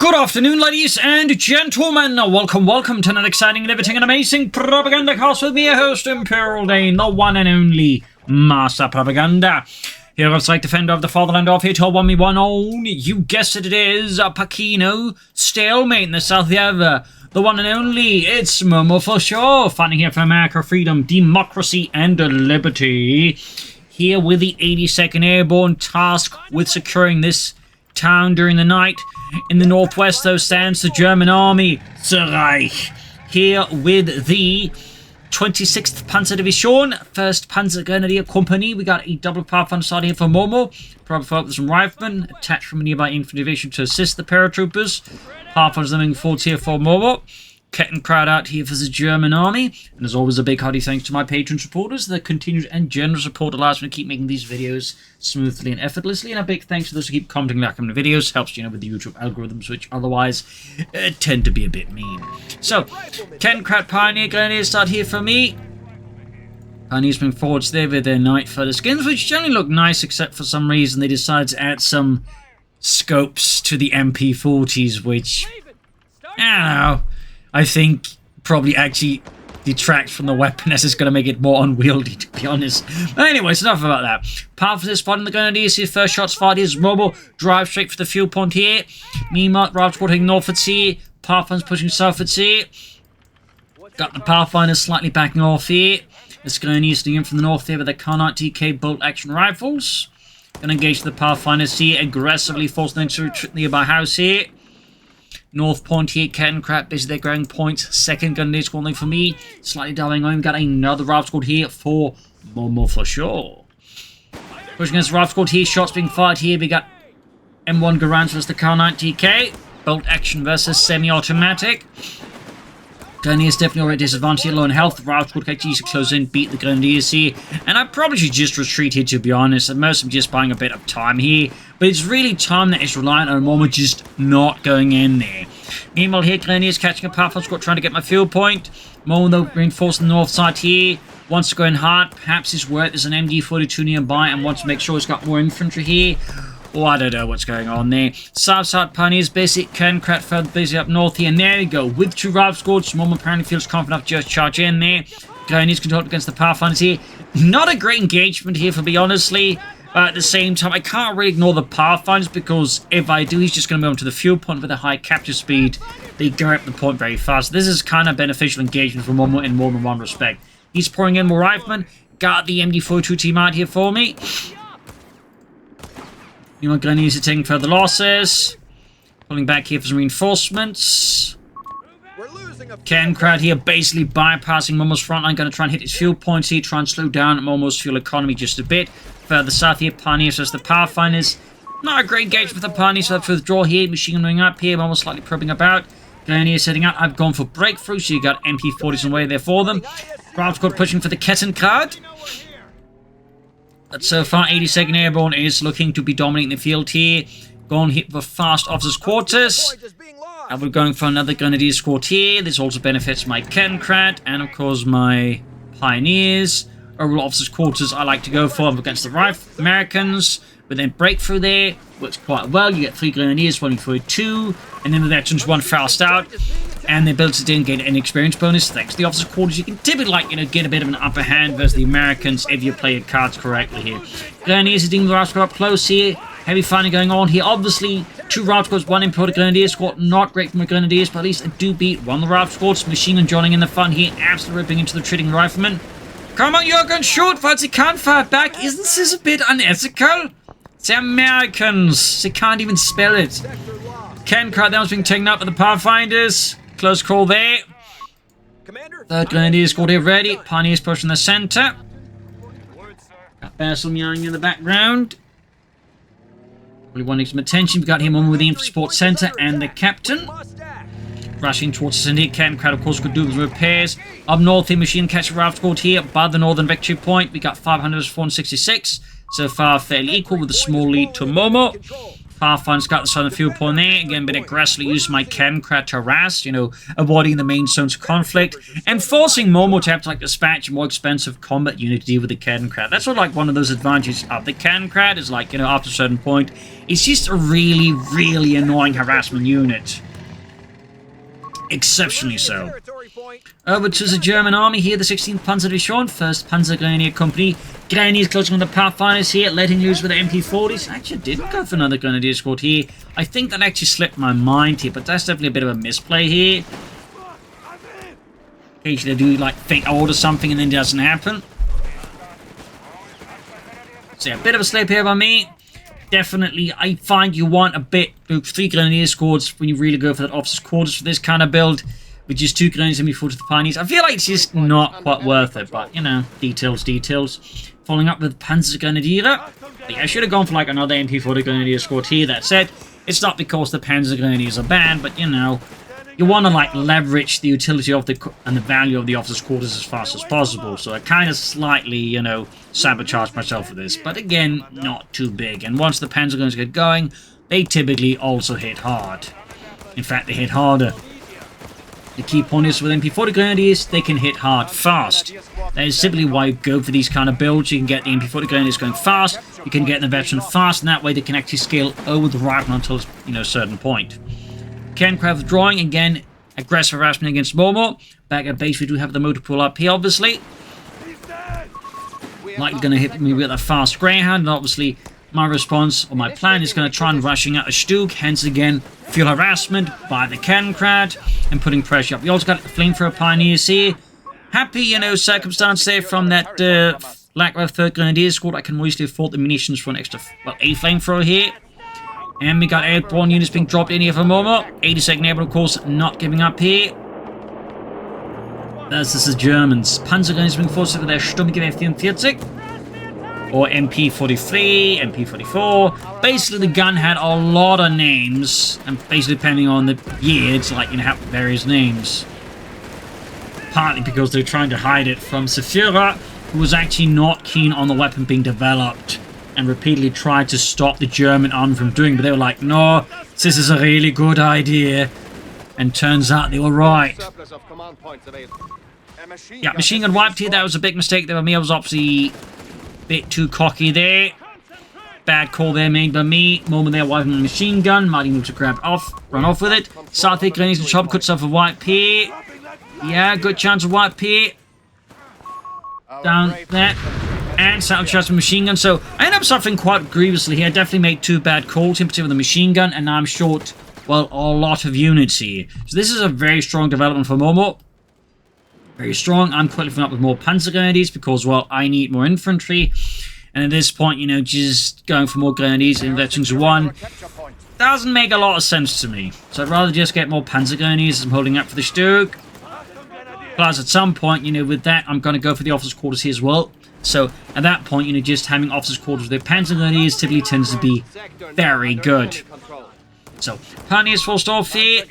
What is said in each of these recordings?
Good afternoon, ladies and gentlemen. Welcome to another exciting and everything and amazing Propagandacast with me, your host, ImperialDane, the one and only Master Propaganda. Here on site, defender of the fatherland of here to one me one own. You guessed it is Pachino Stalemate in the south ever. The one and only, it's Momo4sho, fighting here for America, freedom, democracy, and liberty. Here with the 82nd Airborne, tasked with securing this town during the night. In the northwest, though, stands the German army, Reich. Here with the 26th Panzer Division, 1st Panzer Grenadier Company. We got a double Pathfinder starting here for Momo. Probably followed with some riflemen attached from a nearby infantry division to assist the paratroopers. Pathfinders moving forward here for Momo. Getting crowd out here for the German army. And as always, a big hearty thanks to my patron supporters. The continued and generous support allows me to keep making these videos smoothly and effortlessly. And a big thanks to those who keep commenting, liking the videos. Helps, with the YouTube algorithms, which otherwise tend to be a bit mean. So, Ken Crowd Pioneer Grenadiers start here for me. Pioneers moving forwards there with their night further skins, which generally look nice, except for some reason they decided to add some scopes to the MP40s, which, I don't know, I think probably actually detracts from the weapon, as it's going to make it more unwieldy, to be honest. But anyways, enough about that. Pathfinders spotting the Grenadiers. His first shots fired. Here's Momo. Drive straight for the fuel point here. Meanwhile, Raft heading northwards here. Pathfinders pushing southwards here. Got the Pathfinders slightly backing off here. This Grenadiers sitting in from the north here with the Coh3 TK bolt action rifles. Going to engage the Pathfinders here. Aggressively forcing them to retreat nearby house here. North point here, Ken Crap, busy their growing point. Second Grenadier squad for me. Slightly diving home. Got another Raft squad here for Momo4sho. Pushing against the Raft squad here. Shots being fired here. We got M1 Garand versus the Coh3 TK. Bolt action versus semi-automatic. Grenadiers definitely already disadvantaged here, low in health. Raft squad can easily close in, beat the Grenadiers here. And I probably should just retreat here, to be honest. And most of them just buying a bit of time here. But it's really time that is reliant on Momo just not going in there. Meanwhile here, Grenadiers catching a Pathfinder squad, trying to get my field point. Momo, though, reinforcing the north side here. Wants to go in hard. Perhaps he's worth there's an MG42 nearby and wants to make sure he's got more infantry here. Oh, I don't know what's going on there. South side Pioneers basic. Ken Krat further busy up north here. And there we go. With two Raft squads, Momo apparently feels confident enough to just charge in there. Grenadiers controlled against the Pathfinders here. Not a great engagement here, for me, honestly. At the same time, I can't really ignore the Pathfinders, because if I do, he's just going to move on to the fuel point with a high capture speed. They go up the point very fast. This is kind of beneficial engagement for Momo in more than one respect. He's pouring in more riflemen. Got the MD42 team out here for me. Grenadiers are taking further losses. Pulling back here for some reinforcements. Ken Crowd here basically bypassing Momo's front line. Going to try and hit his fuel points here. Try and slow down Momo's fuel economy just a bit. Further south here, Pioneers versus the Pathfinders. Not a great engagement with the Pioneers, so I have to withdraw here. Machine gun up here. Momo slightly probing about. Grenadiers heading out. I've gone for Breakthrough, so you got MP40s on the way there for them. Raft squad pushing for the Ketten card. But so far, 82nd Airborne is looking to be dominating the field here. Going hit for fast officers' quarters. And we're going for another Grenadier squad here. This also benefits my Ken Krat and, of course, my Pioneers. Overall officers' quarters I like to go for against the Americans. But then Breakthrough there works quite well. You get 3 Grenadiers, 142. And then the veterans 1 fast out. And the ability to gain an experience bonus. Thanks to the officers' quarters, you can typically, get a bit of an upper hand versus the Americans if you play your cards correctly here. Grenadiers are dealing with the Raft squad up close here. Heavy fighting going on here. Obviously, 2 Raft squads, 1 imported Grenadier squad. Not great from the Grenadiers, but at least I do beat 1 of the Raft squads. Machine gun joining in the fun here. Absolutely ripping into the retreating riflemen. Come on, Jürgen, shoot, but they can't fire back. Isn't this a bit unethical? The Americans. They can't even spell it. Ken Crowd that was being taken up by the Pathfinders. Close call there. 3rd Grenadier squad here ready. Pioneers pushing the center. Got Basil meowing in the background. Really wanting some attention. We got him on with the support center and the captain. Rushing towards the India. Ken Crowd, of course, could do with repairs. Up north here, machine catcher Raft squad here by the northern victory point. We got 500 466. So far, fairly equal with a small lead to Momo. Pathfinder's got the southern fuel point there. Again, a bit aggressively using my Chemcrat to harass, you know, avoiding the main zones of conflict, and forcing Momo to have to, like, dispatch a more expensive combat unit to deal with the Chemcrat. That's sort of like one of those advantages of the Chemcrat, is like, you know, after a certain point, it's just a really, really annoying harassment unit. Exceptionally so. Over to the German army here, the 16th Panzer Division, 1st Panzer Grenadier Company. Grenadiers closing on the Pathfinders here, letting loose with the MP40s. Actually, I didn't go for another Grenadier squad here. I think that actually slipped my mind here, but that's definitely a bit of a misplay here. Occasionally I do, like, think I order something and then it doesn't happen. So yeah, a bit of a slip here by me. Definitely, I find you want a bit, 3 Grenadier squads when you really go for that officer's quarters for this kind of build, with just 2 Grenadiers and before to the Pioneers. I feel like it's just not quite worth it, but, you know, details, details. Following up with Panzer Grenadier. Yeah, I should have gone for, like, another MP40 Grenadier squad here. That said, it's not because the Panzer Grenadiers are bad, but, you know, you want to, like, leverage the utility of the and the value of the officer's quarters as fast as possible. So I kind of slightly, you know, sabotage myself with this. But again, not too big. And once the Panzer Grenadiers get going, they typically also hit hard. In fact, they hit harder. The key point is with MP40 Grenadiers, they can hit hard fast. That is simply why you go for these kind of builds. You can get the MP40 Grenadiers going fast, you can get the veteran fast, and that way they can actually scale over the rifle until, you know, a certain point. Chemcrat withdrawing, again, aggressive harassment against Momo. Back at base, we do have the motor pool up here, obviously. Likely going to hit me with a fast Greyhound, and obviously my response, or my plan, is going to try and rushing out a Stug, hence again, fuel harassment by the Chemcrat, and putting pressure up. We also got the Flamethrower Pioneers here. Happy, you know, circumstance there from that lack of 3rd Grenadier squad. I can easily afford the munitions for an extra, well, a Flamethrower here. And we got airborne units being dropped in here for Momo. 82nd Airborne, of course, not giving up here. This is the Germans. Panzer Grenadiers being forced with their Sturmgewehr 44. Or MP43, MP44. Basically, the gun had a lot of names. And basically, depending on the year, it's like, you know, have various names. Partly because they're trying to hide it from Führer, who was actually not keen on the weapon being developed, and repeatedly tried to stop the German army from doing it, but they were like, no, this is a really good idea. And turns out they were right. Yeah, machine gun wiped here. That was a big mistake there by me. I was obviously a bit too cocky there. Bad call there made by me. Moment there wiping the machine gun. Mighty move to grab off, run off with it. South Grenadiers and Chop cuts off a wipe here. Yeah, good chance of wipe here. Down there. And South Chest with machine gun. So I ended up suffering quite grievously here. I definitely made 2 bad calls, in particular with the machine gun, and now I'm short, well, a lot of units here. So this is a very strong development for Momo. Very strong. I'm qualifying up with more Panzer Grenadiers because, well, I need more infantry. And at this point, you know, just going for more Grenadiers in Veterans 1 doesn't make a lot of sense to me. So I'd rather just get more Panzer Grenadiers as I'm holding up for the Stug. Plus, at some point, you know, with that, I'm going to go for the officers' quarters here as well. So, at that point, you know, just having officers' quarters with their Panzer Grenadiers typically tends to be very good. So, Pioneers forced off here.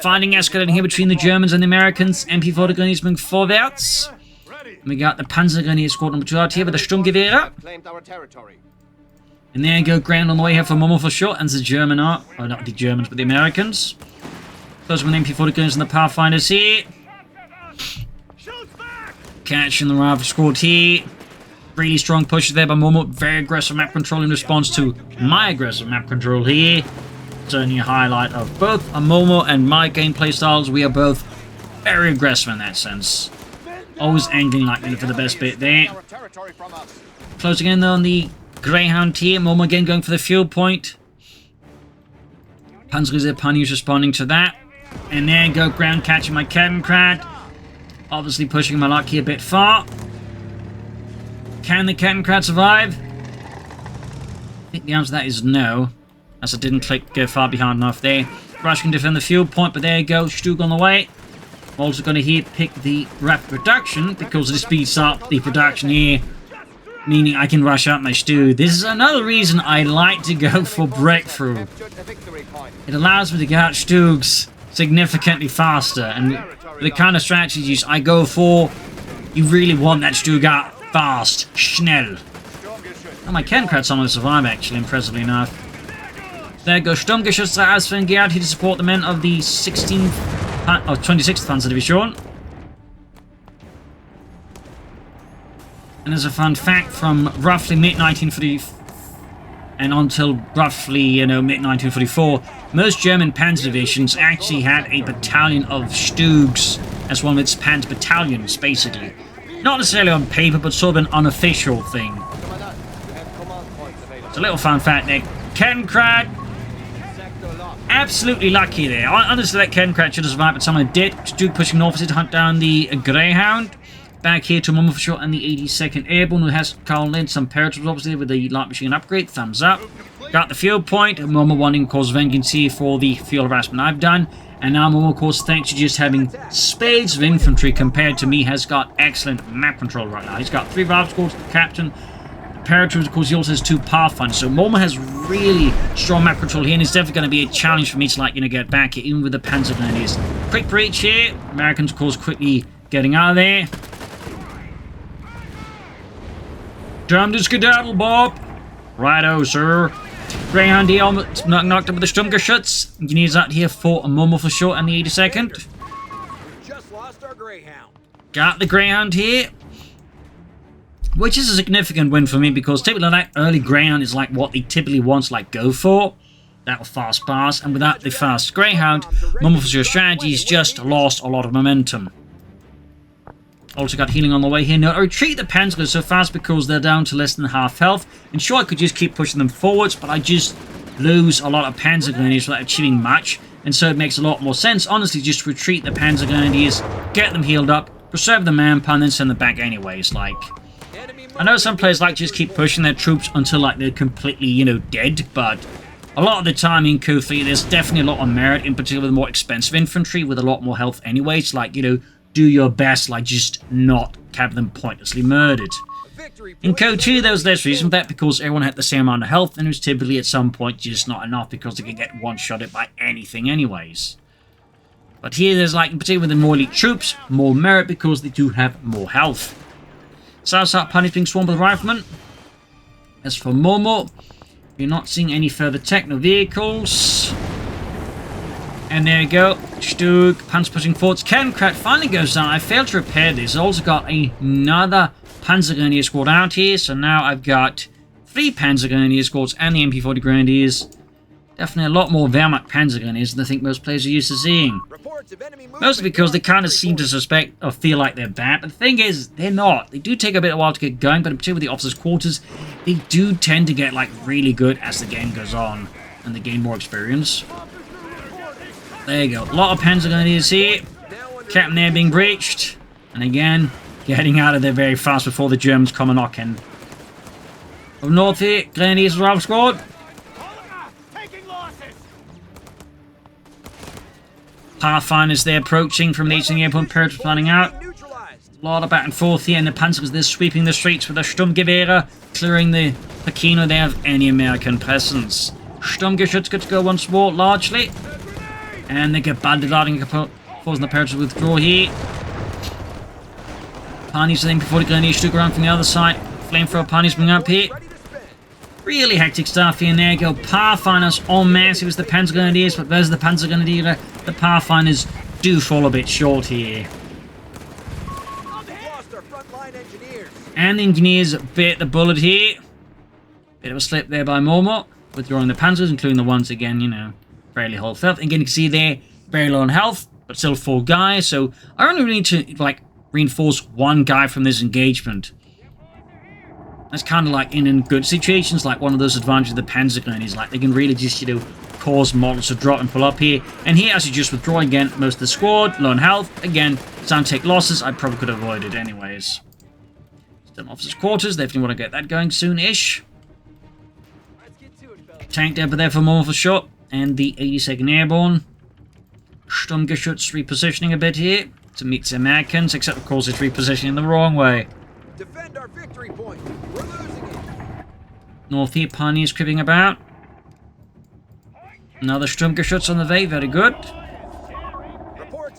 Fighting escalating here between the Germans and the Americans. MP40 Grenadiers moving vorwärts. We got the Panzer Grenadier squad number 2 out here with the Sturmgewehre. And there you go, ground on the way here for Momo4sho and the German are, oh, not the Germans, but the Americans. Close with MP40 Grenadiers and the Pathfinders here. Catching the rifle squad here. Really strong pushes there by Momo. Very aggressive map control in response to my aggressive map control here. Certainly a highlight of both Momo and my gameplay styles. We are both very aggressive in that sense. Always angling like for the best bit there. Closing in on the Greyhound here. Momo again going for the fuel point. Panzer Pioneers responding to that. And there you go, ground catching my Chemcrat. Obviously pushing my luck here a bit far. Can the Chemcrat survive? I think the answer to that is no. As I didn't click far behind enough there. Rush can defend the fuel point, but there you go. Stug on the way. Also going to here pick the rapid production because this speeds up the production here. Meaning I can rush out my Stug. This is another reason I like to go for Breakthrough. It allows me to get out Stugs significantly faster. And the kind of strategies I go for, you really want that Stug out fast. Schnell. Oh, my Chemcrat's on to survive actually, impressively enough. There goes Sturmgeschütze ausflankiert here to support the men of the 26th Panzer Division. And as a fun fact, from roughly mid-1940 and until roughly, mid-1944, most German panzer divisions actually had a battalion of Stugs as one of its panzer battalions, basically. Not necessarily on paper, but sort of an unofficial thing. It's a little fun fact there. Kenkrat, absolutely lucky there. Honestly, that Kenkrat should have survived, but someone did. Stug pushing north to hunt down the Greyhound. Back here to Momo4sho and the 82nd Airborne, who has called in some paratroopers, obviously, with the light machine upgrade. Thumbs up. Got the field point. Momo wanting, of course, vengeance here for the field harassment I've done. And now Momo, of course, thanks to just having spades of infantry compared to me, has got excellent map control right now. He's got 3 valve squads, the captain, the paratroopers, of course, he also has 2 pathfinders. So Momo has really strong map control here, and it's definitely going to be a challenge for me to, get back here, even with the Panzer Grenadiers. Quick breach here. Americans, of course, quickly getting out of there. Time to skedaddle, Bob. Righto, sir. Greyhound here almost knocked up with the Sturmgeschütz. Engineers out here for a Momo4sho and the 82nd. Just lost our Greyhound. Got the Greyhound here. Which is a significant win for me because typically that early Greyhound is like what they typically want to go for. That will fast pass. And without the fast Greyhound, Momo4sho strategies just lost a lot of momentum. Also got healing on the way here. No, I retreat the Panzers so fast because they're down to less than half health. And sure, I could just keep pushing them forwards, but I just lose a lot of Panzer Grenadiers without achieving much. And so it makes a lot more sense, honestly, just retreat the Panzer Grenadiers, get them healed up, preserve the manpower, and then send them back anyways. I know some players like to just keep pushing their troops until, they're completely, dead, but a lot of the time in Coh3, there's definitely a lot of merit, in particular with more expensive infantry with a lot more health anyways. Do your best, just not have them pointlessly murdered. In Coh3, there was less reason for that because everyone had the same amount of health, and it was typically at some point just not enough because they could get one-shotted by anything anyways. But here there's, in particular with the more elite troops, more merit because they do have more health. South Pun is being swarmed with riflemen. As for Momo, you're not seeing any further techno vehicles. And there you go. Stug, Panzer pushing forwards. Kenkrat finally goes down. I failed to repair this. I've also got another Panzer Grenadier squad out here. So now I've got 3 Panzer Grenadier squads and the MP40 Grenadiers. Definitely a lot more Wehrmacht Panzer Grenadiers than I think most players are used to seeing. Mostly because they kind of seem to suspect or feel like they're bad. But the thing is, they're not. They do take a bit of a while to get going, but in particular with the officers' quarters, they do tend to get really good as the game goes on and they gain more experience. There you go. A lot of Panzer Grenadiers here. Captain there being breached. And again, getting out of there very fast before the Germans come a knocking. Up north here, Grenadiers Rifle Squad. Pathfinders there approaching from the 18th Airborne Paratroopers planning out. A lot of back and forth here, and the Panzers they're sweeping the streets with the Sturmgewehre, clearing the Pachino there of any American presence. Sturmgeschütz good to go once more, largely. And they get banded forcing the Paratroopers withdraw here. Parnies then before the Grenadiers Stug around from the other side. Flamethrower Parnies bring up here. Really hectic stuff here, and there you go. Pathfinders en masse. It was the Panzer Grenadiers, but there's the Panzer Grenadier. The Pathfinders do fall a bit short here. And the Engineers bit the bullet here. Bit of a slip there by Momo, withdrawing the Panzers, including the ones, again, fairly whole health. Again, you can see there, very low on health, but still 4 guys. So I only need to, reinforce 1 guy from this engagement. That's kind of in good situations, one of those advantages of the Panzer Grenadiers. They can really just, cause models to drop and pull up here. And here, as you just withdraw again, most of the squad, low on health. Again, time to take losses. I probably could have avoided anyways. Still officers' quarters. Definitely want to get that going soon-ish. Tank depot there for Momo4sho and the 82nd Airborne. Sturmgeschütz repositioning a bit here to meet the Americans, except of course it's repositioning the wrong way. Defend our victory point. We're losing it. North here, Pioneers creeping about. Another Sturmgeschütz on the way, very good.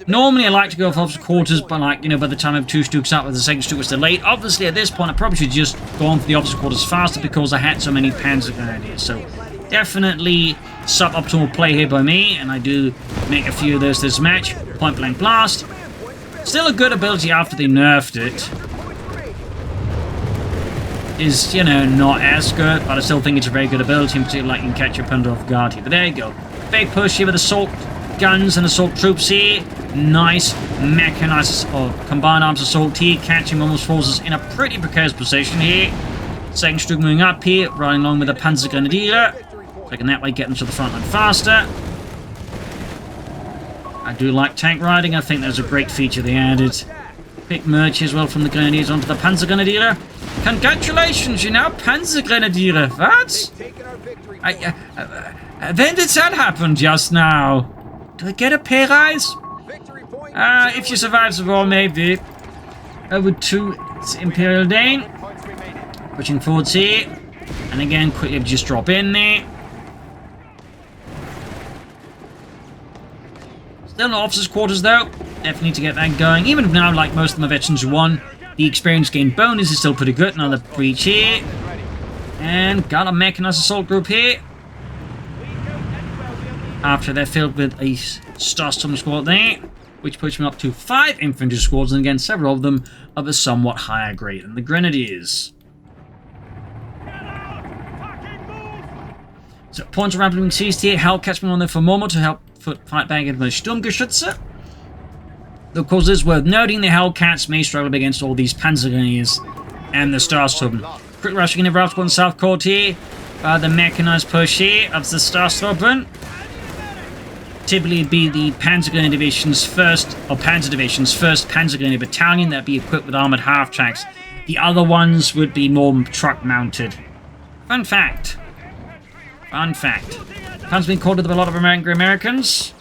Normally I like to go for officer quarters, but by the time I have 2 Stugs out with the second Stug was delayed. Obviously at this point I probably should just go on for the officer quarters faster because I had so many Panzer Grenadiers. So Definitely suboptimal play here by me, and I do make a few of those this match. Point blank blast. Still a good ability after they nerfed it. Is, you know, not as good, but I still think it's a very good ability, in particular, like you can catch your opponent off guard here. But there you go. Big push here with assault guns and assault troops here. Nice mechanized or combined arms assault here, catching almost forces in a pretty precarious position here. Second Stroop moving up here, riding along with the Panzer Grenadier. So I can that way get them to the front line faster. I do like tank riding. I think that's a great feature they added. Quick merge as well from the Grenadiers onto the Panzer Grenadier. Congratulations, you're now Panzer Grenadier. What? When did that happen just now? Do I get a pay rise? If you survive the war, maybe. Over to ImperialDane. Pushing forwards here. And again, quickly just drop in there. Still no officers' quarters though. Definitely need to get that going. Even now, like most of my veterans who won, the experience gain bonus is still pretty good. Another breach here. And got a mechanized assault group here. After they're filled with a Starstorm squad there, which puts me up to 5 infantry squads, and again, several of them of a somewhat higher grade than the Grenadiers. So, points rapidly being seized here. Hellcats being on there for Momo to help fight back against the Sturmgeschütze. Of course, it's worth noting the Hellcats may struggle against all these Panzergrenadiers and the Starstorm. Quick rushing in the Raptor on South Court here. The mechanized push here of the Starstorm. Typically be the Panzer Grenadier Division's first, or Panzer Division's first Panzer Grenadier Battalion that would be equipped with armored half-tracks. The other ones would be more truck-mounted. Fun fact. Fun fact. Panzer's been called to a lot of Americans.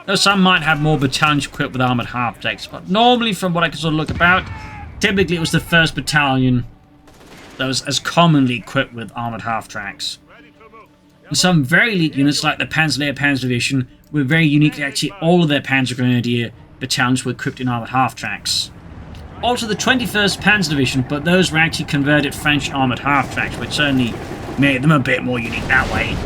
Though some might have more battalions equipped with armored half-tracks. But normally, from what I can sort of look about, typically it was the first battalion that was as commonly equipped with armored half-tracks. And some very elite units, like the Panzerlehr Panzer Division, were very unique. Actually, all of their Panzer Grenadier battalions were equipped in armored half-tracks. Also, the 21st Panzer Division, but those were actually converted French armored half-tracks, which certainly made them a bit more unique that way.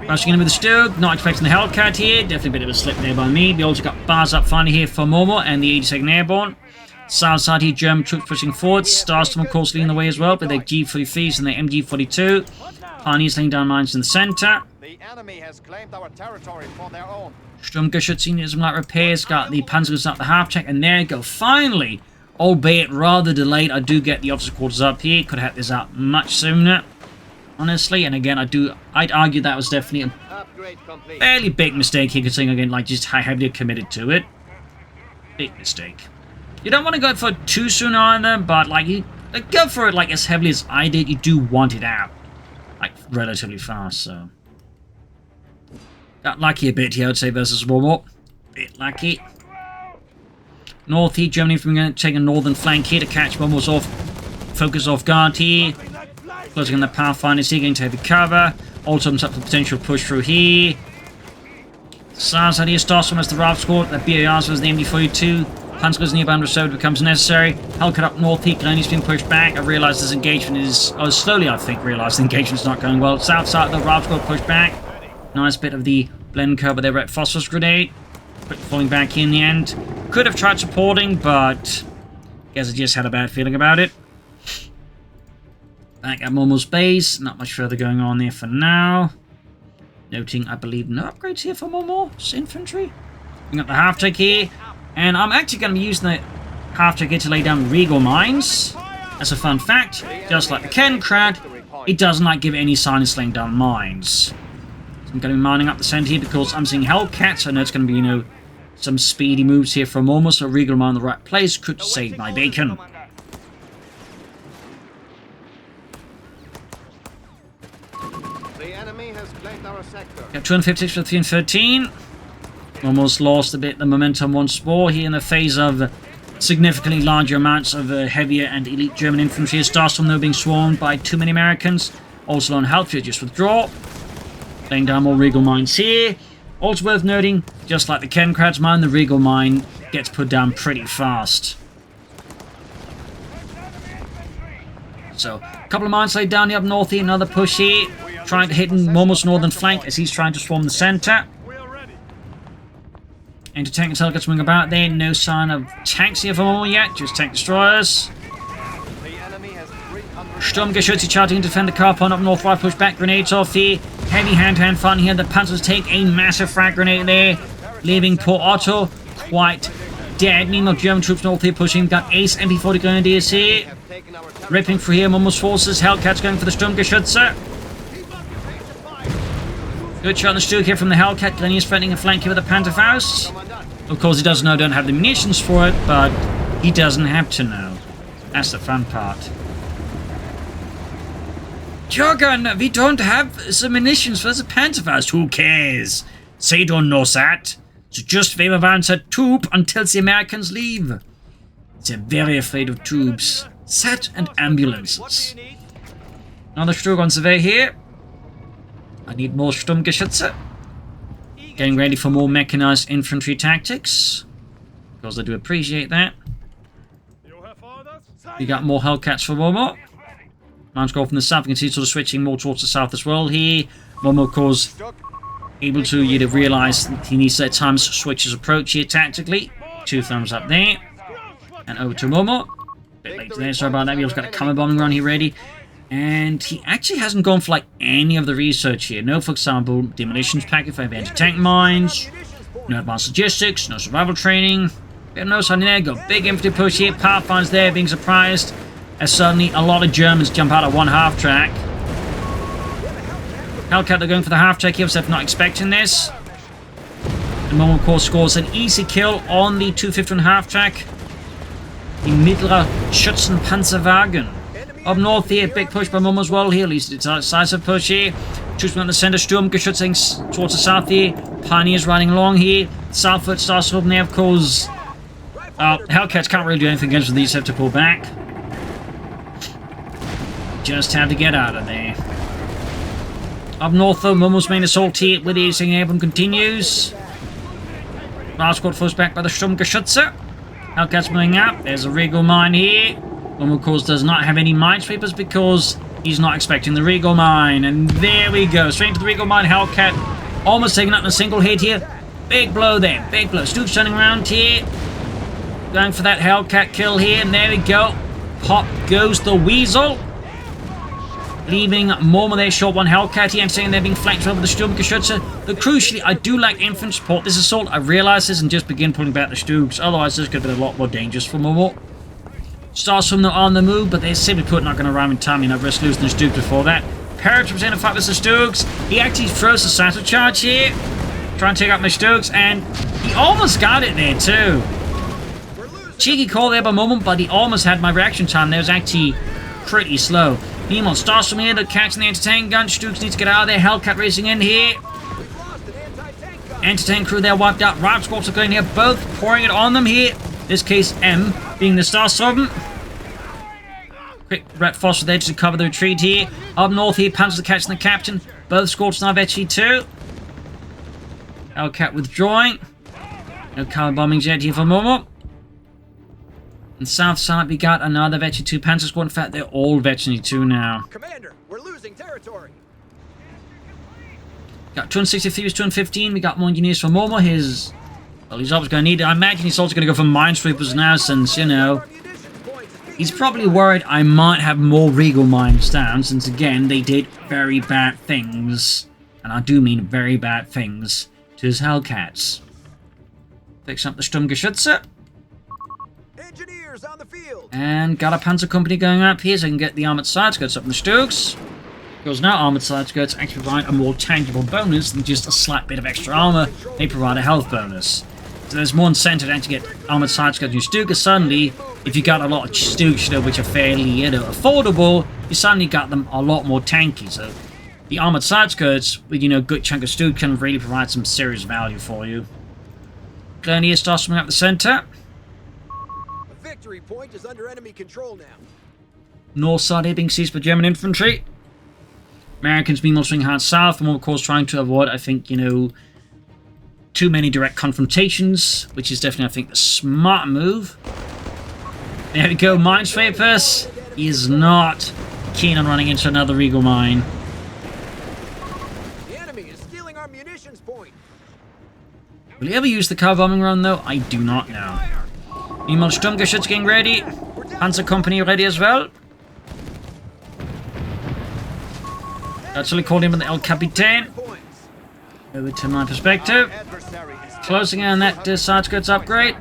Rushing in with the Stug, not expecting the Hellcat here. Definitely a bit of a slip there by me. We also got bars up finally here for Momo and the 82nd Airborne. South side here, German troops pushing forward. Starstorm, of course, leading the way as well, but their G43s and their MG42. Pioneers laying down mines in the center. The enemy has claimed our territory for their own. Sturmgeschütze needs some light repairs. Got the Panzers up the half-track, and there you go. Finally, albeit rather delayed, I do get the officer quarters up here. Could have had this out much sooner, honestly. And again, I'd argue that was definitely a fairly big mistake here, considering again, like just how heavily committed to it. Big mistake. You don't want to go for it too soon either, but like you go for it like as heavily as I did. You do want it out like relatively fast, so got lucky a bit here, I'd say, versus Momo. Bit lucky. North here, Germany from going to take a northern flank here to catch Momo's off, focus off guard here. Closing on the Pathfinders here, getting to heavy cover. Also up for potential push through here. South side here, Starstorm as the Raft squad. The BARs was the MD42. Panzer's nearby reserve becomes necessary. Hellcat up north here, Glennie's being pushed back. I realise this engagement is, slowly I think, realise the engagement's not going well. South side, the Raft squad pushed back. Nice bit of the blend curve with their red phosphorus grenade. Quick falling back in the end. Could have tried supporting, but guess I just had a bad feeling about it. Back at Momo's base. Not much further going on there for now. Noting, I believe, no upgrades here for Momo's infantry. We got the half-take here. And I'm actually going to be using the half-take here to lay down Regal mines. As a fun fact, just like the Kencrad, it doesn't like give any sign of slaying down mines. So I'm going to be mining up the center here because I'm seeing Hellcats. So I know it's going to be, you know, some speedy moves here from Momo, so Regal mine in the right place could save my bacon. The enemy has claimed our sector. Got 256 for 313. Almost lost a bit the momentum once more here in the phase of significantly larger amounts of heavier and elite German infantry. Starstorm though being swarmed by too many Americans. Also on health, just withdraw. Laying down more Regal mines here. Also worth noting, just like the Kencrad's mine, the Regal mine gets put down pretty fast. So, a couple of mines laid down here up north here, another push here. Trying to hit Momo's northern flank as he's trying to swarm the center. Anti-tank and helicopters swing about there. No sign of tanks here for Momo yet, just tank destroyers. Sturmgeschütze charging to defend the car point up north right, push back grenades off here. Heavy hand-to-hand fighting here. The Panzers take a massive frag grenade there, leaving poor Otto quite dead. Meanwhile, German troops north here pushing. Got ace MP40 grenadiers here. Ripping through here, Momo's forces. Hellcats going for the Sturmgeschütze. Good shot on the Stuk here from the Hellcat. Grenadiers threatening a flank here with the Panzerfaust. Of course, he doesn't know, don't have the munitions for it, but he doesn't have to know. That's the fun part. Jürgen, we don't have the munitions for the Panzerfaust. Who cares? They don't know that. So just wave around that tube until the Americans leave. They're very afraid of tubes. That and ambulances. Another Stuk on survey here. I need more Sturmgeschütze. Getting ready for more mechanized infantry tactics. Because I do appreciate that. We got more Hellcats for Momo. Lines go from the south. You can see sort of switching more towards the south as well here. Momo, of course, able to realize that he needs to at times switch his approach here tactically. 2 thumbs up there. And over to Momo. Bit late there, sorry about that. We've got a common bombing run here ready. And he actually hasn't gone for like any of the research here. No, for example, demolitions packet for anti-tank mines. No advanced logistics. No survival training. We have no sign there. Got big infantry push here. Pathfinder's there being surprised as suddenly a lot of Germans jump out of one half track. Hellcat, they're going for the half track here. USF not expecting this. And Momo, of course, scores an easy kill on the 251 half track. The Mittlerer Schützenpanzerwagen. Up north here, big push by Momo as well here, at least it's a decisive push here. Troops on the center, Sturmgeschütze towards the south here. Pioneers riding along here. Southward starts open there, of course. Hellcats can't really do anything against these, have to pull back. Just have to get out of there. Up north though, Momo's main assault here with the Elite Infantry continues. Last squad forced back by the Sturmgeschütze. Hellcats moving up. There's a Regal mine here. Momo, of course, does not have any minesweepers because he's not expecting the Regal mine. And there we go. Straight into the Regal mine. Hellcat almost taken up in a single hit here. Big blow there. Big blow. Stuke's turning around here. Going for that Hellcat kill here. And there we go. Pop goes the Weasel. Leaving Momo there short one Hellcat here and saying they're being flanked over the Sturmgeschütze. But crucially, I do like infantry support. This assault, I realize this and just begin pulling back the Stuks. Otherwise, this could have been a lot more dangerous for Momo. Stars from them on the move, but they're simply put not going to rhyme in time. You know, risk losing the Stuks before that. Paratroops in a fight with the Stuks. He actually throws the satchel charge here. Trying to take out my Stuks, and he almost got it there too. Cheeky call there by Momo, but he almost had my reaction time. There was actually pretty slow. Meanwhile, stars from here, they're catching the anti-tank gun. Stuks needs to get out of there. Hellcat racing in here. Anti-tank crew there wiped out. Riot squads are going here, both pouring it on them here. In this case, M being the Starstorm. Quick Brett Foster there to cover the retreat here. Up north here, Panzers catching the captain. Both squads now actually too. Hellcat withdrawing. No cover bombings yet here for Momo. And south side, we got another Veteran 2 Panzer squad. In fact, they're all Veteran 2 now. Commander, we're losing territory. Got 263 with 215. We got more engineers for Momo. He's always going to need it. I imagine he's also going to go for minesweepers now since, you know, he's probably worried I might have more Regal mines down since, again, they did very bad things. And I do mean very bad things to his Hellcats. Fixing up the Sturmgeschütze. Engineers on the field. And got a Panzer Company going up here so I can get the armored side skirts up in the Stuks. Because now armored side skirts actually provide a more tangible bonus than just a slight bit of extra armor. They provide a health bonus. So there's more incentive to actually get armored side skirts in your Stuk. Suddenly, if you got a lot of Stuks, you know, which are fairly, you know, affordable, you suddenly got them a lot more tanky. So the armored side skirts with, you know, good chunk of Stuk can really provide some serious value for you. Grenadier starts coming up the center. The victory point is under enemy control now. North side here being seized by German infantry. Americans meanwhile swing hard south, and of course trying to avoid, I think, you know, too many direct confrontations, which is definitely, I think, the smart move. There we go, minesweepers is not keen on running into another Eagle mine. The enemy is stealing our munitions point. Will he ever use the car bombing run, though? I do not know. Meanwhile, Sturmgeschütz getting ready. Panzer Company ready as well. Actually called him the El Capitan. Over to my perspective. Closing in on that side skirts upgrade.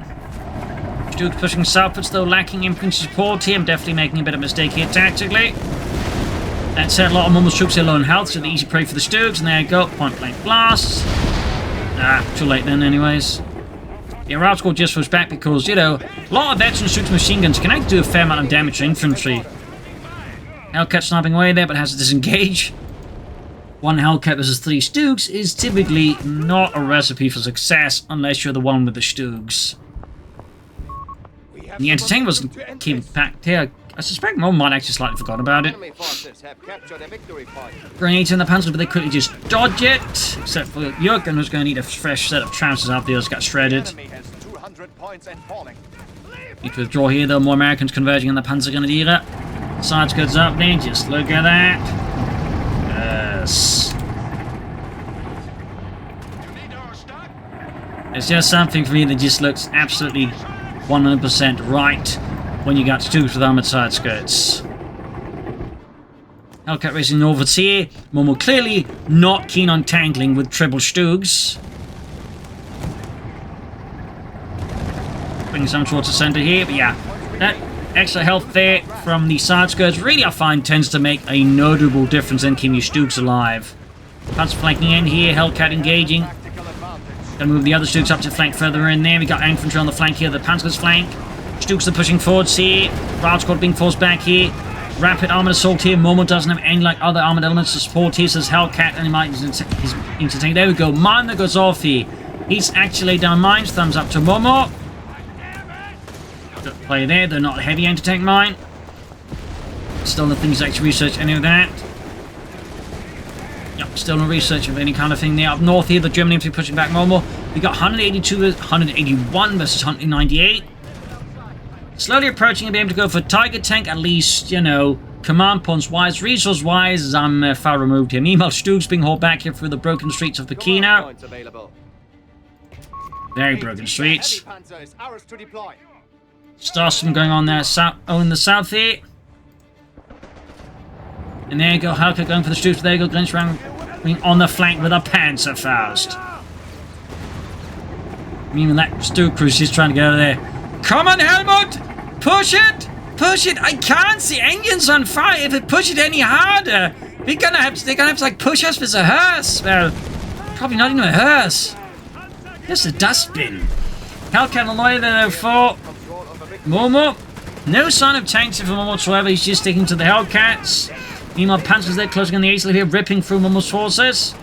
Stooks pushing southwards, though lacking infantry support here. I'm definitely making a bit of a mistake here tactically. That said, a lot of Momo's troops are low on health, so the easy prey for the Stooks. And there you go, point blank blasts. Too late then, anyways. Yeah, route squad just was back because, you know, a lot of veteran Stooks machine guns can actually do a fair amount of damage to infantry. Hellcat sniping away there, but has to disengage. One Hellcat versus 3 Stooks is typically not a recipe for success unless you're the one with the Stooks. The entertainment wasn't keeping packed here. I suspect Momo might actually slightly forgot about it. Enemy forces have captured a victory point. Grenades in the panzer, but they quickly just dodge it. Except for Jurgen, who's going to need a fresh set of trousers after the others got shredded. Enemy has 200 points and falling. Need to withdraw here, though. More Americans converging on the Panzer Grenadier. Side skirts up there. Just look at that. Yes. It's just something for me that just looks absolutely 100% right when you got Stooks with armored side skirts. Hellcat racing northwards here. Momo clearly not keen on tangling with triple Stooks. Bring some towards the center here, but yeah, that extra health there from the side skirts really I find tends to make a notable difference in keeping your Stooks alive. Panzer flanking in here, Hellcat engaging. Gonna move the other Stooks up to flank further in there. We got infantry on the flank here, the Panzer's flank. Stooks are pushing forwards here. Route squad being forced back here. Rapid armored assault here. Momo doesn't have any like other armored elements to support here. Says Hellcat and he might entertain. There we go. Mine that goes off here. He's actually down mines. Thumbs up to Momo. Good play there. They're not a heavy anti-tank mine. Still nothing to actually research any of that. Yep, still no research of any kind of thing there. Up north here, the German infantry pushing back Momo. We got 181 versus 198. Slowly approaching and be able to go for Tiger Tank, at least, you know, command points wise, resource wise, I'm far removed here. Meanwhile, Stooks being hauled back here through the broken streets of Pachino. Very broken streets. Starstorm going on there, in the south here. And there you go, Hellcat going for the Stooks. There you go, Grinch round on the flank with a Panzerfaust. Meanwhile, that Stook cruise is trying to get out of there. Come on, Helmut! Push it! Push it! I can't see engines on fire. If it push it any harder, they're gonna have to like push us with a hearse. Well, probably not even a hearse. Just a dustbin. Hellcat on the way there for Momo. No sign of tanks for Momo whatsoever. He's just sticking to the Hellcats. Meanwhile, Panzer's there closing on the ace here, ripping through Momo's forces.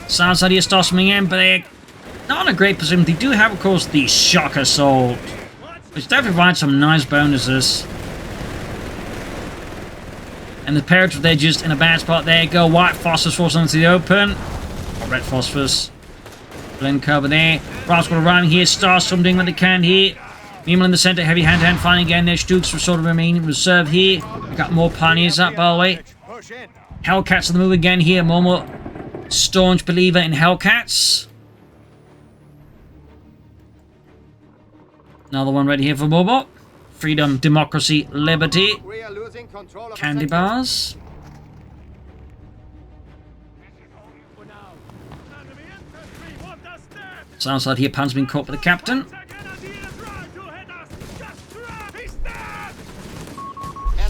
Sounds like he's tossing in, but they're not in a great position. They do have, of course, the shock assault, which definitely provides some nice bonuses. And the Parrots, they're just in a bad spot. There you go, white phosphorus force onto the open. Or red phosphorus. Blend cover there. Rouse got arriving here. Starstorm doing what they can here. Meanwhile, in the center, heavy hand-to-hand fighting again. Their Stooks will sort of remain in reserve here. We got more Pioneers up, by the way. Hellcats on the move again here. Momo, staunch believer in Hellcats. Another one ready here for Momo. Freedom, democracy, liberty. Candy bars. Sounds like here Pan's been caught by the captain.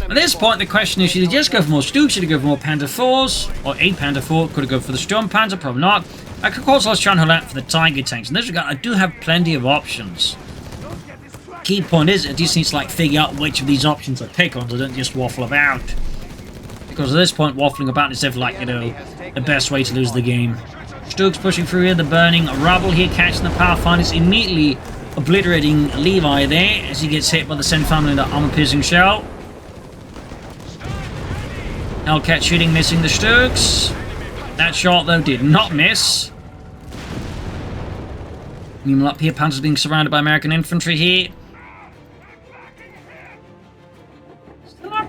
At this point, the question is, should he just go for more Stooks? Should he go for more Panther 4s? Or a Panther 4? Could he go for the Storm Panther? Probably not. I could, of course, let's try and hold out for the Tiger Tanks. In this regard, I do have plenty of options. Key point is, I just need to, like, figure out which of these options I pick on, so I don't just waffle about. Because at this point, waffling about is definitely, like, you know, the best way to lose the game. Stooks pushing through here, the burning rubble here, catching the Pathfinders, immediately obliterating Levi there, as he gets hit by the Sen family in the armor-piercing shell. Hellcat shooting, missing the Stooks. That shot, though, did not miss. Meanwhile, up here, Panzer's being surrounded by American infantry here.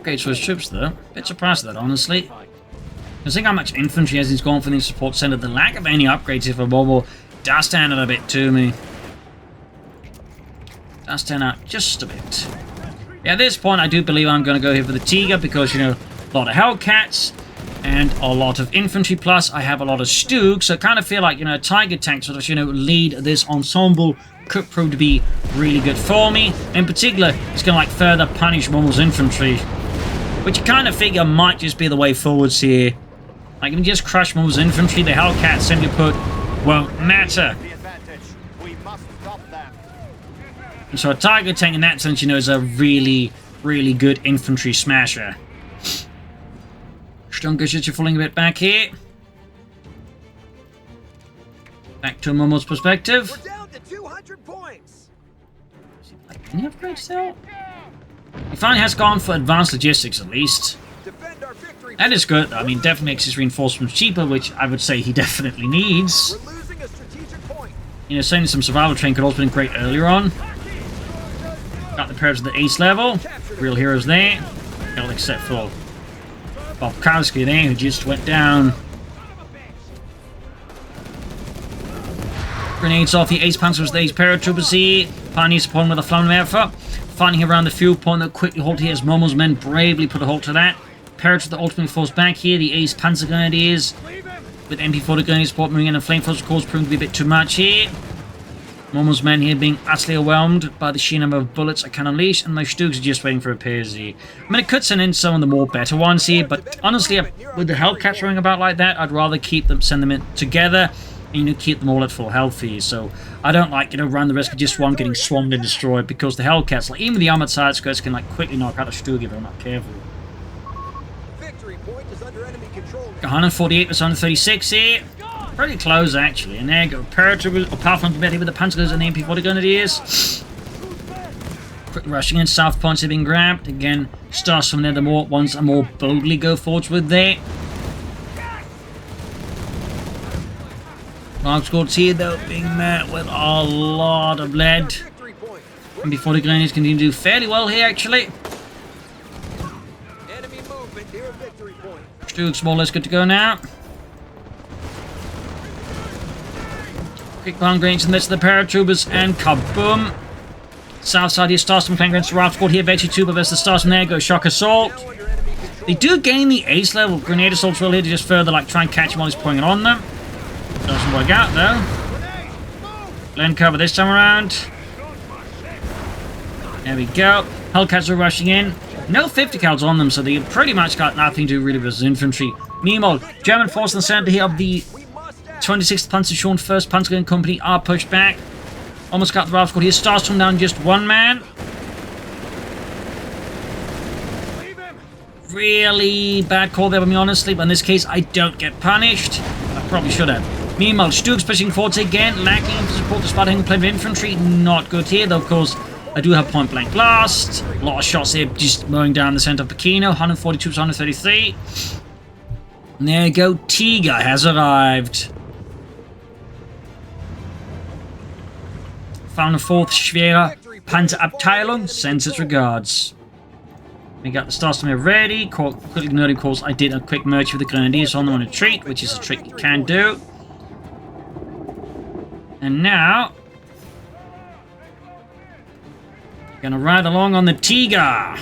upgrades for his troops, though. Bit surprised at that, honestly. Considering how much infantry has he's gone for the support center, the lack of any upgrades here for Momo does stand out a bit to me. Does stand out just a bit. Yeah, at this point, I do believe I'm going to go here for the Tiger because, you know, a lot of Hellcats and a lot of infantry. Plus, I have a lot of Stoogs, so I kind of feel like, you know, a Tiger tank sort of, you know, lead this ensemble could prove to be really good for me. In particular, it's going to, like, further punish Momo's infantry, which you kind of figure might just be the way forwards here. Like, if you just crush Momo's infantry, the Hellcats simply put won't matter. And so a Tiger tank in that sense, you know, is a really, really good infantry smasher. Stunkish, you're falling a bit back here. Back to Momo's perspective. We're down to 200 points. Any upgrades there? He finally has gone for advanced logistics at least. Defend our victory. That is good. I mean, definitely makes his reinforcements cheaper, which I would say he definitely needs. We're losing a strategic point. You know, sending some survival train could also have been great earlier on. Got the pairs at the ace level. Real heroes there. All except for Coh3 there, who just went down. Grenades off the ace panzers, the ace paratroopers here. Pioneers upon with a flaming effort. Finding around the fuel point that quickly halt here as Momo's men bravely put a halt to that. Paratroopers that ultimately forced back here. The ace panzer grenadiers with MP40 grenade support moving in and flamethrowers of course proving to be a bit too much here. Momo's men here being utterly overwhelmed by the sheer number of bullets I can unleash, and my Stoogs are just waiting for repairs here. I mean, it could send in some of the more better ones here, but honestly, with the Hellcats running about like that, I'd rather send them in together, and, you know, keep them all at full health here. So I don't like, you know, run the risk of just one getting swarmed and destroyed, because the Hellcats, like even with the armored side skirts, can like quickly knock out a Stoog if I'm not careful. Victory point is under enemy control. 148 versus 136 here. Pretty close, actually. And there you go. Paratroopers, or Pathfinder Betty with the Panzers and the MP40 Grenadiers. Quick rushing in. South points have been grabbed. Again, stars from there, the more ones are more boldly go forwards with there. Large squads here, though, being met with a lot of lead. MP40 Grenadiers continue to do fairly well here, actually. Enemy movement near victory point. Stoogs more or less good to go now. Quick bomb grenades in the midst of the paratroopers, and kaboom! South side here, Starstorm Clan Grand Surround Squad here, Betty 2, but there's the Starstorm there, go Shock Assault. They do gain the ace level grenade assaults well here to just further like try and catch him while he's pouring it on them. Doesn't work out though. Blend cover this time around. There we go. Hellcats are rushing in. No 50 cals on them, so they pretty much got nothing to do really with infantry. Meanwhile, German force in the center here of the 26th Panzerschon 1st Panzergun Company are pushed back. Almost got the Ralph squad here. Starstorm down just one man. Really bad call there by me, honestly, but in this case, I don't get punished. I probably should have. Meanwhile, Stoogs pushing forwards again, lacking to support despite having plenty of infantry. Not good here, though, of course. I do have point blank blast. A lot of shots here just mowing down the center of Pachino. 142 to 133. And there you go. Tiger has arrived. Found a 4th Schwerer Panzerabteilung sends its regards. We got the Starstorm here ready. Quickly noting, of course, I did a quick merge with the Grenadiers on them on a retreat, which is a trick you can do. And now, gonna ride along on the Tiger.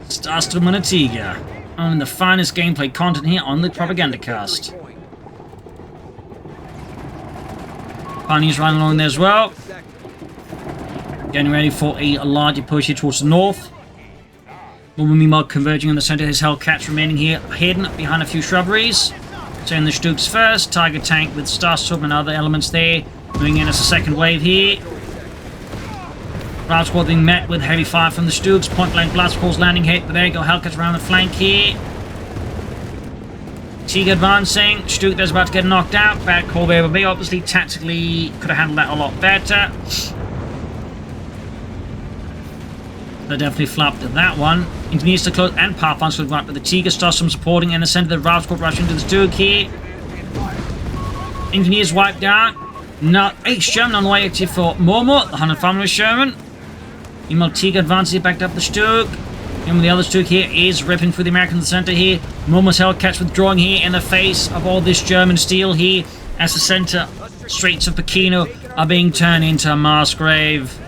Starstorm on a Tiger. On the finest gameplay content here on the Propagandacast. Pioneers riding along there as well. Getting ready for a larger push here towards the north. Momo meanwhile converging on the center. His Hellcats remaining here, hidden behind a few shrubberies. Sending the Stoogs first. Tiger tank with Starstorm and other elements there. Moving in as a second wave here. Route squad being met with heavy fire from the Stoogs. Point blank blast, of course, landing hit. But there you go. Hellcats around the flank here. Tiger advancing. Stoog there's about to get knocked out. Bad call there, but obviously tactically could have handled that a lot better. They definitely flopped at that one. Engineers to close and Pathfinders to right, but the Tiger Starstorm supporting in the center. The Route squad rushing to the Stoog here. Engineers wiped out. Now, 8 Sherman on the way for Momo, the 100 family Sherman. Meanwhile, Tiger advances backed up the Stoog. And the others took here is ripping through the American in the center here. Momo's Hellcats withdrawing here in the face of all this German steel here as the center streets of Pachino are being turned into a mass grave.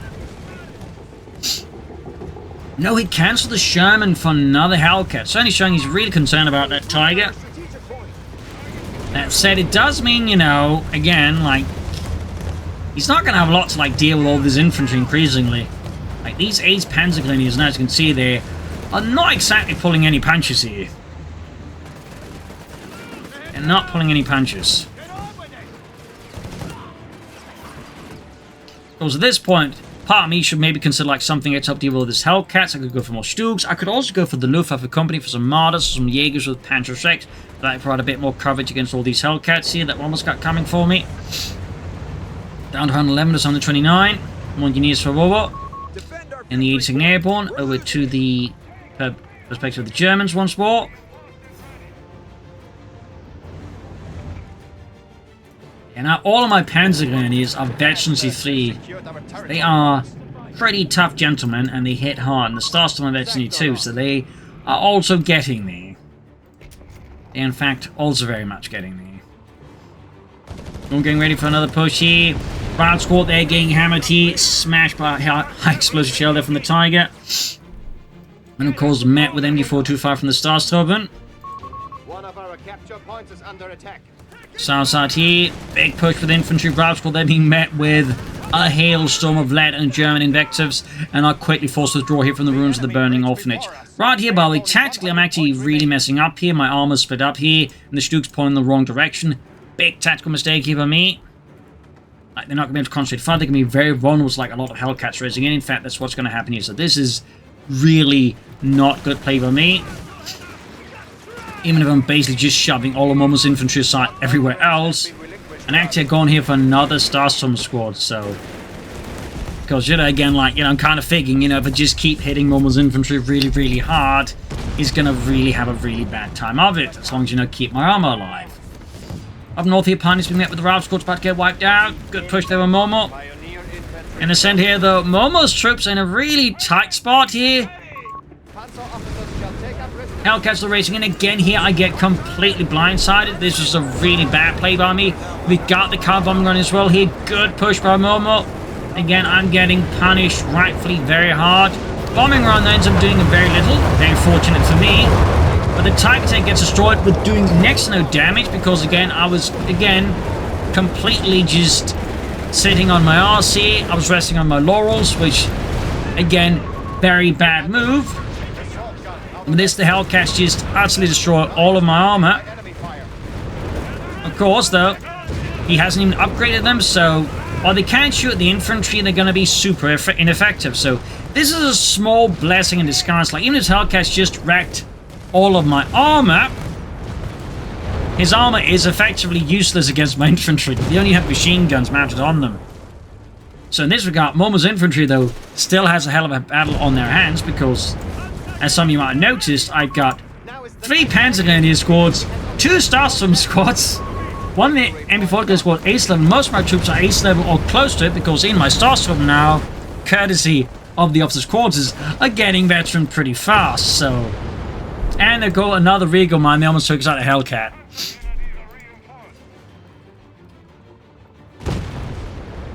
No, he cancelled the Sherman for another Hellcat. Certainly showing he's really concerned about that Tiger. That said, it does mean, you know, again, like, he's not going to have a lot to, like, deal with all this infantry increasingly. Like, these 8 Panzer Grenadiers, as you can see there, are not exactly pulling any punches here. They're not pulling any punches. Because at this point, part of me should maybe consider like something to help deal with this Hellcats. I could go for more Stugs. I could also go for the Luftwaffe Company for some Martyrs, some Jaegers with Panzer 6. That would provide a bit more coverage against all these Hellcats here that almost got coming for me. Down to 111 to 129. More engineers for Wowo. In the Elite Infantry Airborne, over to the perspective of the Germans once more. And now all of my Panzer Grenadiers are Veterans 3. They are pretty tough gentlemen and they hit hard. And the Starstorm are Veterans 2, so they are also getting there. They're in fact also very much getting there. We're getting ready for another push here. Round squad there getting hammered here. Smashed by a high explosive shell there from the Tiger. And of course met with MG425 from the Starstorm. One of our capture points is under attack. Southside here, big push for the infantry. Bravo squad they're being met with a hailstorm of lead and German invectives, and are quickly forced to withdraw here from the ruins of the burning orphanage. Right here, by the way, tactically I'm actually really messing up here. My armor's split up here, and the Stugs pulling in the wrong direction. Big tactical mistake here by me. Like, they're not going to be able to concentrate fire. They're going to be very vulnerable to like a lot of Hellcats raising in. In fact, that's what's going to happen here. So this is really not good play by me. Even if I'm basically just shoving all of Momo's infantry aside everywhere else. And actually I've gone here for another Starstorm squad, so... Because, you know, again, like, you know, I'm kind of figuring, you know, if I just keep hitting Momo's infantry really, really hard, he's going to really have a really bad time of it. As long as, you know, keep my armor alive. Up north here, Pioneer's been met with the Ralph squad's about to get wiped out. Good push there with Momo. In the center here, though, Momo's troops are in a really tight spot here. Hellcats are racing in again here. I get completely blindsided. This was a really bad play by me. We got the car bombing run as well here. Good push by Momo. Again, I'm getting punished rightfully very hard. Bombing run ends up doing very little. Very fortunate for me. But the Tiger tank gets destroyed with doing next to no damage because again, I was completely just sitting on my arse here. I was resting on my laurels, which again, very bad move. With this, the Hellcats just utterly destroy all of my armor. Of course, though, he hasn't even upgraded them, so while they can't shoot the infantry, they're going to be super ineffective. So this is a small blessing in disguise. Like, even if Hellcats just wrecked all of my armor, his armor is effectively useless against my infantry. They only have machine guns mounted on them. So in this regard, Momo's infantry, though, still has a hell of a battle on their hands because... As some of you might have noticed, I've got 3 Panzer Grenadier squads, 2 Starstorm squads, 1 MP40 squad ace level. Most of my troops are ace level or close to it because in my Starstorm now, courtesy of the officers' quarters, are getting veteran pretty fast. So, and they've got another Regal mine. They almost took us out of Hellcat.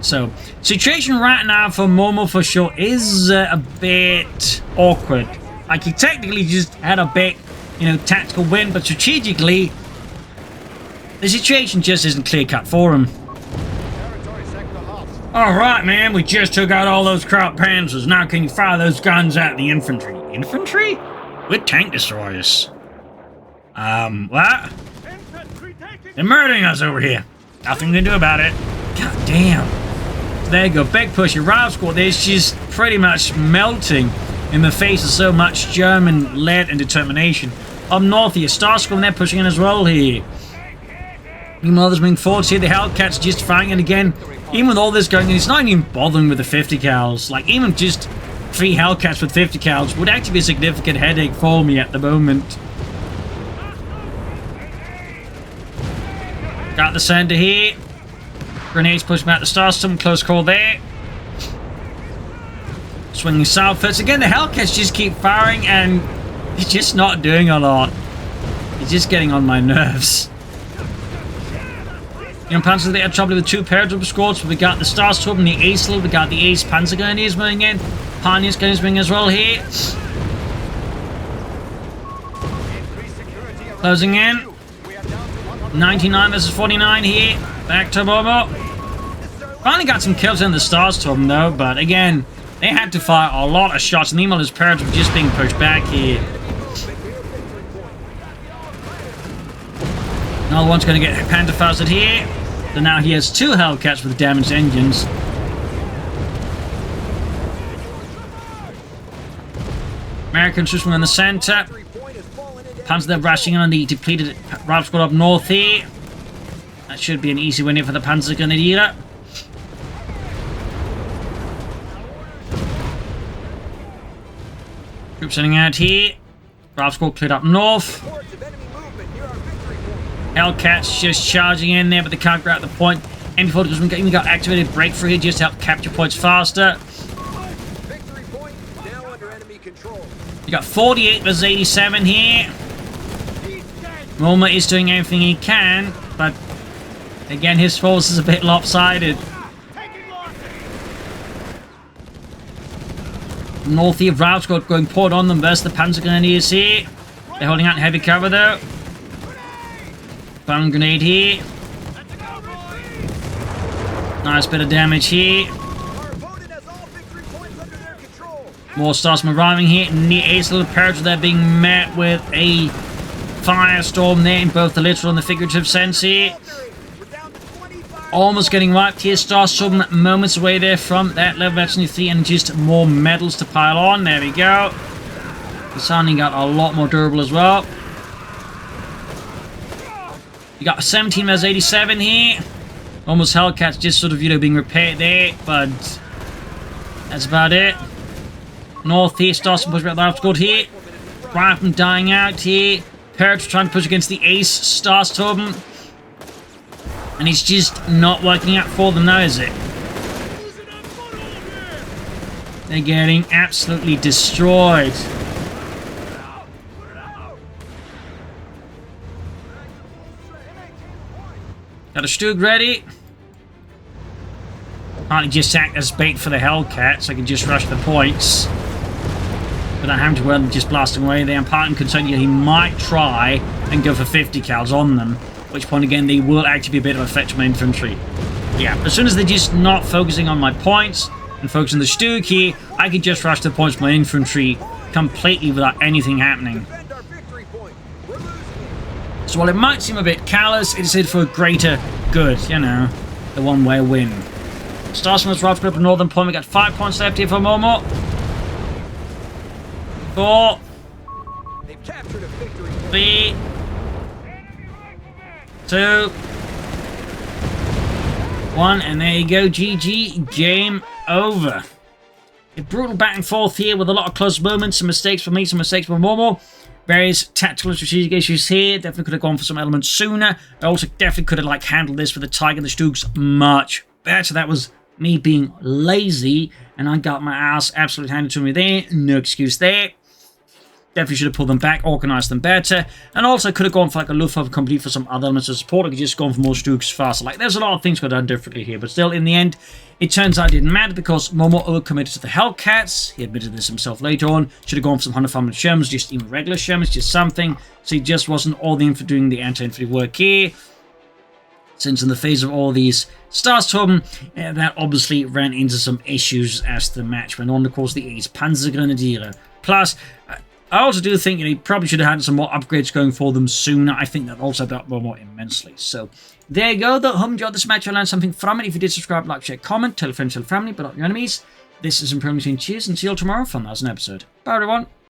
So, situation right now for Momo4sho is a bit awkward. Like, he technically just had a big, you know, tactical win, but strategically, the situation just isn't clear-cut for him. Alright, man, we just took out all those Kraut Panzers. Now can you fire those guns at the infantry? Infantry? With tank destroyers. What? They're murdering us over here. Nothing to do about it. God damn. There you go, big push. Your Ralph squad, they're just pretty much melting in the face of so much German lead and determination. Up north here, Starstorm, they're pushing in as well here. Meanwhile, there's being forwards here, the Hellcats just firing it again. Even with all this going on, he's not even bothering with the 50 cals. Like, even just 3 Hellcats with 50 cals would actually be a significant headache for me at the moment. Got the center here. Grenades pushing out the Starstorm, close call there. Swinging southwards. Again, the Hellcats just keep firing and it's just not doing a lot. It's just getting on my nerves. You know, Panzers, they had trouble with 2 paratrooper squads. We got the Starstorm and the Ace. We got the Ace Panzer Grenadiers moving in. Pioneers moving as well here. Closing in. 99 versus 49 here. Back to Momo. Finally got some kills in the Starstorm though, but again, they had to fire a lot of shots. And meanwhile, his paratrooper just being pushed back here. Another one's going to get Panther-Fausted here. So now he has 2 Hellcats with damaged engines. American troops in the center. Panzer they're rushing on the depleted Ralph squad up north here. That should be an easy win here for the Panzer Grenadier. Troops sending out here. Ralph squad cleared up north. Hellcats just charging in there, but they can't grab the point. MP40 doesn't even got activated Breakthrough here just to help capture points faster. Victory point now under enemy control. You got 48 versus 87 here. Momo is doing everything he can, but again, his force is a bit lopsided. North here, Ralph squad going poured on them versus the Panzer Grenadiers here. They're holding out in heavy cover though. Bomb grenade here. Nice bit of damage here. More Starsman arriving here. And the Ace little Paratrooper there being met with a firestorm there in both the literal and the figurative sense here. Almost getting wiped here. Starstorm moments away there from that level of 23 and just more medals to pile on. There we go. The sounding got a lot more durable as well. You got 17 versus 87 here. Almost Hellcats just sort of, you know, being repaired there, but that's about it. North here, Starstorm push back the left squad here. Rifleman dying out here. Paratrooper trying to push against the Ace Starstorm. And it's just not working out for them now, is it? They're getting absolutely destroyed. Got a Stug ready. Can't just act as bait for the Hellcats, so I can just rush the points. Without having to worry them just blasting away there. And part of concern he might try and go for 50 cals on them. At which point again they will actually be a bit of a threat to my infantry. Yeah, as soon as they're just not focusing on my points and focusing on the Stug here, I can just rush the points of my infantry completely without anything happening. So while it might seem a bit callous, it's in for a greater good, you know, the one-way win. Starsman's right up northern point. We got 5 points left here for Momo. 4. They've captured a victory. 3. 2. 1, and there you go. GG. Game over. A brutal back and forth here with a lot of close moments. Some mistakes for me, some mistakes for Momo. Various tactical and strategic issues here. Definitely could have gone for some elements sooner. I also definitely could have handled this with the Tiger and the Stugs much better. That was me being lazy, and I got my ass absolutely handed to me there. No excuse there. Definitely should have pulled them back, organized them better, and also could have gone for a Luftwaffe complete for some other elements of support. I could just gone for more Stugs faster. There's a lot of things could have done differently here, but still, in the end, it turns out it didn't matter because Momo overcommitted to the Hellcats. He admitted this himself later on. Should have gone for some 100 Shermans, just even regular Shermans, just something. So he just wasn't all the infantry doing the anti-infantry work here. Since in the face of all these Starstorm, that obviously ran into some issues as the match went on. Of course, the Ace Panzer Grenadier. Plus, I also do think he probably should have had some more upgrades going for them sooner. I think that also helped Momo immensely. So there you go. Hope you enjoyed this match. I learned something from it. If you did, subscribe, like, share, comment, tell a friend, tell a family, but not your enemies. This is ImperialDane. Cheers, and see you all tomorrow for another episode. Bye, everyone.